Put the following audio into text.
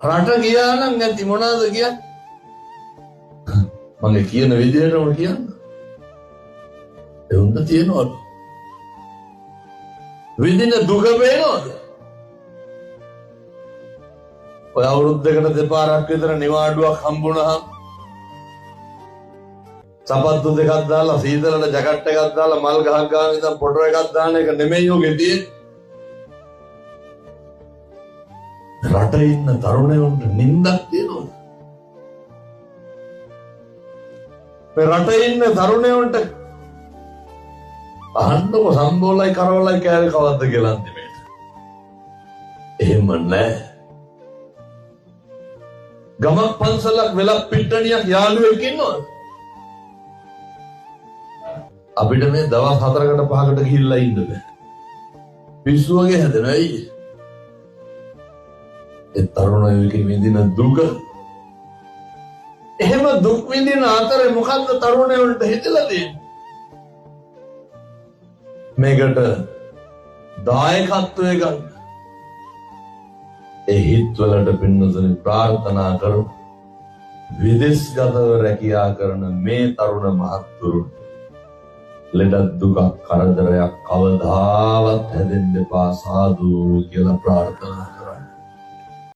රට ගියා නම් ඇති මොනවද කියන්නේ? මගේ කියන විදිහටම කියන්න. එවුන්ද තියනවද? විඳින දුක පේනවද? ඔය අවුරුද්දකට දෙපාරක් විතර නිවාඩුවක් හම්බුනහම සපත්තු දෙකක් දාලා සීතලට ජැකට් එකක් දාලා මල් ගහක් ගාන ඉඳන් ෆොටෝ එකක් දාන එක නෙමෙයි ඔගේ තියෙන්නේ. රටේ ඉන්න තරුණයන්ට නින්දක් තියෙනවද? මේ රටේ ඉන්න තරුණයන්ට අහන්නකො සම්බෝලයි කරවලයි කෑවේ කවද්ද කියලා අන්තිමේට. එහෙම නැහැ. ගමක් පන්සලක් වෙලක් පිට්ටනියක් යාළුවෙක් ඉන්නවද? අපිට මේ දවස් 4කට 5කට ගිහිල්ලා ඉන්න බෑ. පිස්සු වගේ හැදෙනවා අයියේ. ඒ තරුණයෙක් විඳින දුක. එහෙම දුක් විඳින අතරේ මොකද්ද තරුණයන්ට හිතලා තියෙන්නේ? මේකට දායකත්වය ගන්න. ඒ හිත්වලට පින්නසනේ ප්‍රාර්ථනා කරු විදේශගතව රැකියා කරන මේ තරුණ මහත්තුරු ලෙඩක් දුකක් කරදරයක් කවදාවත් හැදෙන්න එපා සාදු කියලා ප්‍රාර්ථනා